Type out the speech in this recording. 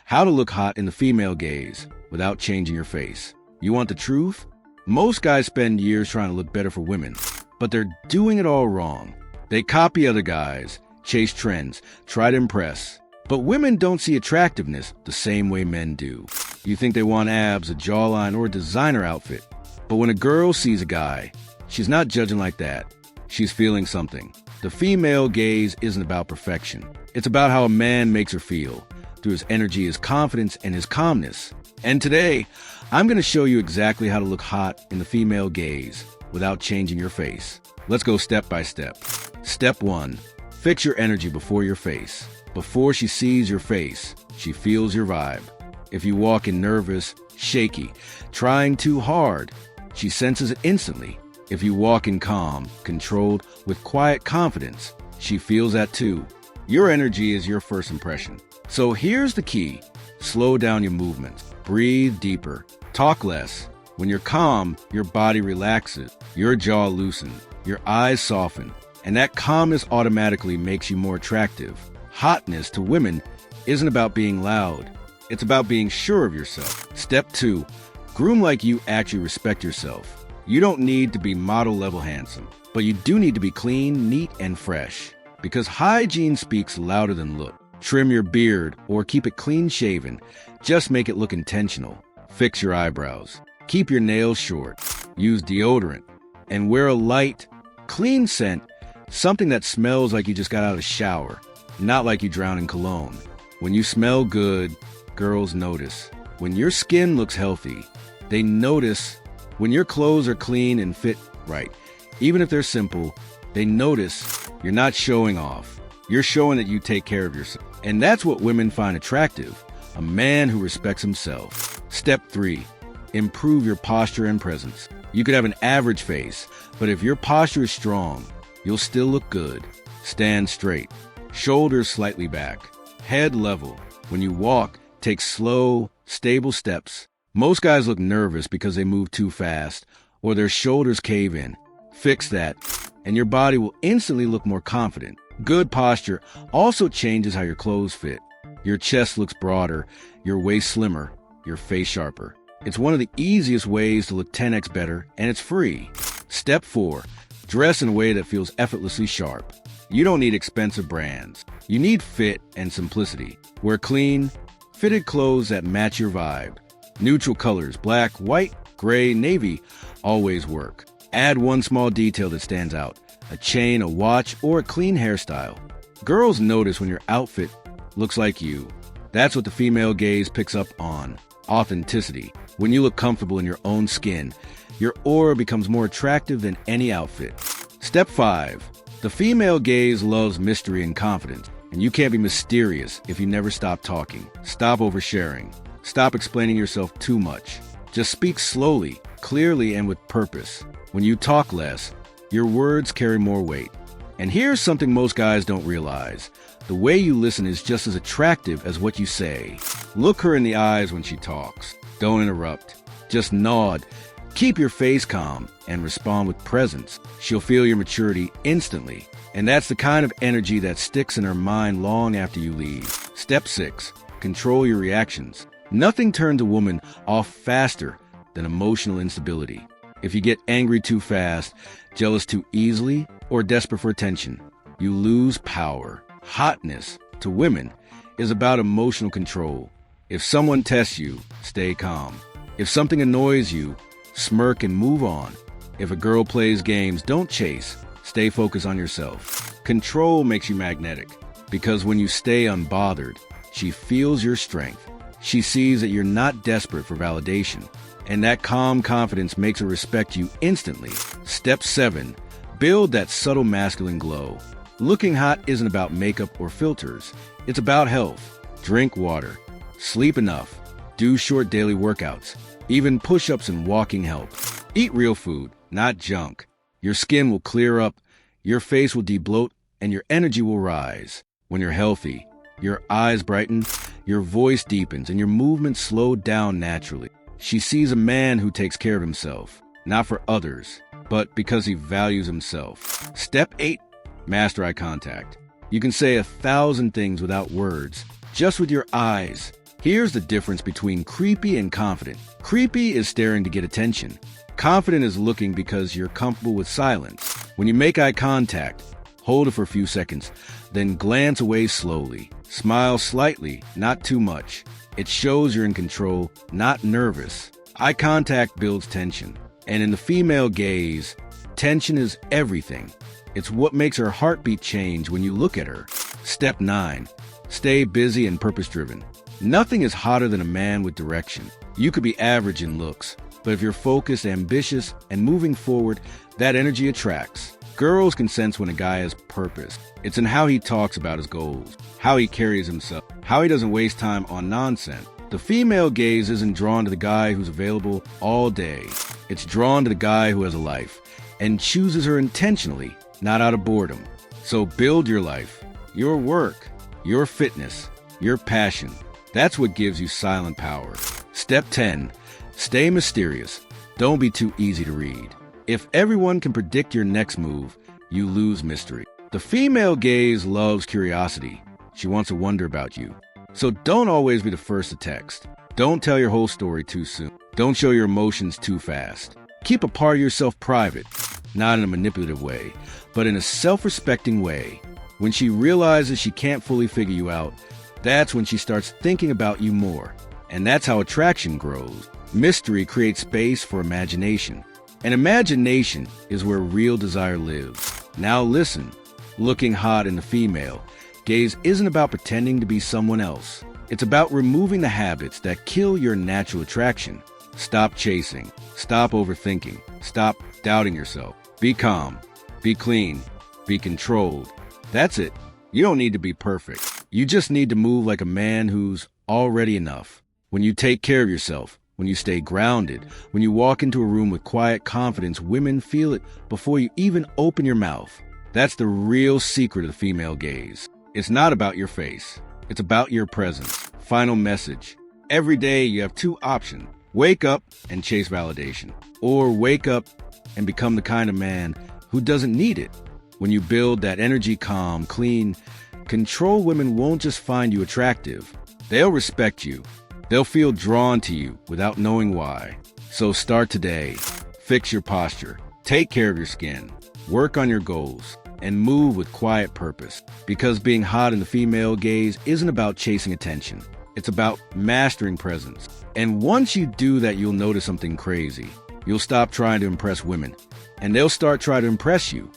How to look hot in the female gaze without changing your face. You want the truth? Most guys spend years trying to look better for women, but they're doing it all wrong. They copy other guys, chase trends, try to impress. But women don't see attractiveness the same way men do. You think they want abs, a jawline, or a designer outfit. But when a girl sees a guy, she's not judging like that. She's feeling something. The female gaze isn't about perfection. It's about how a man makes her feel, through his energy, his confidence, and his calmness. And today, I'm going to show you exactly how to look hot in the female gaze without changing your face. Let's go step by step. Step 1. Fix your energy before your face. Before she sees your face, she feels your vibe. If you walk in nervous, shaky, trying too hard, she senses it instantly. If you walk in calm, controlled, with quiet confidence, she feels that too. Your energy is your first impression. So here's the key. Slow down your movements. Breathe deeper. Talk less. When you're calm, your body relaxes, your jaw loosens, your eyes soften, and that calmness automatically makes you more attractive. Hotness to women isn't about being loud. It's about being sure of yourself. Step 2. Groom like you actually respect yourself. You don't need to be model-level handsome, but you do need to be clean, neat, and fresh. Because hygiene speaks louder than look. Trim your beard or keep it clean-shaven. Just make it look intentional. Fix your eyebrows. Keep your nails short. Use deodorant. And wear a light, clean scent, something that smells like you just got out of a shower, not like you drowned in cologne. When you smell good, girls notice. When your skin looks healthy, they notice. When your clothes are clean and fit right, even if they're simple, they notice. You're not showing off. You're showing that you take care of yourself. And that's what women find attractive, a man who respects himself. Step 3. Improve your posture and presence. You could have an average face, but if your posture is strong, you'll still look good. Stand straight, shoulders slightly back, head level. When you walk, take slow, stable steps. Most guys look nervous because they move too fast or their shoulders cave in. Fix that, and your body will instantly look more confident. Good posture also changes how your clothes fit. Your chest looks broader, your waist slimmer, your face sharper. It's one of the easiest ways to look 10x better, and it's free. Step 4. Dress in a way that feels effortlessly sharp. You don't need expensive brands. You need fit and simplicity. Wear clean, fitted clothes that match your vibe. Neutral colors, black, white, gray, navy, always work. Add one small detail that stands out. A chain, a watch, or a clean hairstyle. Girls notice when your outfit looks like you. That's what the female gaze picks up on. Authenticity. When you look comfortable in your own skin, your aura becomes more attractive than any outfit. Step 5. The female gaze loves mystery and confidence, and you can't be mysterious if you never stop talking. Stop oversharing. Stop explaining yourself too much. Just speak slowly, clearly, and with purpose. When you talk less, your words carry more weight. And here's something most guys don't realize. The way you listen is just as attractive as what you say. Look her in the eyes when she talks. Don't interrupt. Just nod. Keep your face calm and respond with presence. She'll feel your maturity instantly. And that's the kind of energy that sticks in her mind long after you leave. Step 6. Control your reactions. Nothing turns a woman off faster than emotional instability. If you get angry too fast, jealous too easily, or desperate for attention, you lose power. Hotness to women is about emotional control. If someone tests you, stay calm. If something annoys you, smirk and move on. If a girl plays games, don't chase. Stay focused on yourself. Control makes you magnetic, because when you stay unbothered, she feels your strength. She sees that you're not desperate for validation, and that calm confidence makes her respect you instantly. Step 7. Build that subtle masculine glow. Looking hot isn't about makeup or filters. It's about health. Drink water. Sleep enough. Do short daily workouts. Even push-ups and walking help. Eat real food, not junk. Your skin will clear up, your face will debloat, and your energy will rise. When you're healthy, your eyes brighten, your voice deepens, and your movements slow down naturally. She sees a man who takes care of himself, not for others, but because he values himself. Step 8. Master eye contact. You can say 1,000 things without words, just with your eyes. Here's the difference between creepy and confident. Creepy is staring to get attention. Confident is looking because you're comfortable with silence. When you make eye contact, hold it for a few seconds, then glance away slowly. Smile slightly, not too much. It shows you're in control, not nervous. Eye contact builds tension. And in the female gaze, tension is everything. It's what makes her heartbeat change when you look at her. Step 9. Stay busy and purpose-driven. Nothing is hotter than a man with direction. You could be average in looks, but if you're focused, ambitious, and moving forward, that energy attracts. Girls can sense when a guy has purpose. It's in how he talks about his goals, how he carries himself, how he doesn't waste time on nonsense. The female gaze isn't drawn to the guy who's available all day. It's drawn to the guy who has a life and chooses her intentionally, not out of boredom. So build your life, your work, your fitness, your passion. That's what gives you silent power. Step 10. Stay mysterious. Don't be too easy to read. If everyone can predict your next move, you lose mystery. The female gaze loves curiosity. She wants to wonder about you. So don't always be the first to text. Don't tell your whole story too soon. Don't show your emotions too fast. Keep a part of yourself private, not in a manipulative way, but in a self-respecting way. When she realizes she can't fully figure you out, that's when she starts thinking about you more. And that's how attraction grows. Mystery creates space for imagination. And imagination is where real desire lives. Now listen, looking hot in the female gaze isn't about pretending to be someone else. It's about removing the habits that kill your natural attraction. Stop chasing. Stop overthinking. Stop doubting yourself. Be calm. Be clean. Be controlled. That's it. You don't need to be perfect. You just need to move like a man who's already enough. When you take care of yourself, when you stay grounded, when you walk into a room with quiet confidence, women feel it before you even open your mouth. That's the real secret of the female gaze. It's not about your face. It's about your presence. Final message. Every day you have two options. Wake up and chase validation. Or wake up and become the kind of man who doesn't need it. When you build that energy, calm, clean, control, women won't just find you attractive. They'll respect you. They'll feel drawn to you without knowing why. So start today. Fix your posture. Take care of your skin. Work on your goals. And move with quiet purpose. Because being hot in the female gaze isn't about chasing attention. It's about mastering presence. And once you do that, you'll notice something crazy. You'll stop trying to impress women. And they'll start trying to impress you.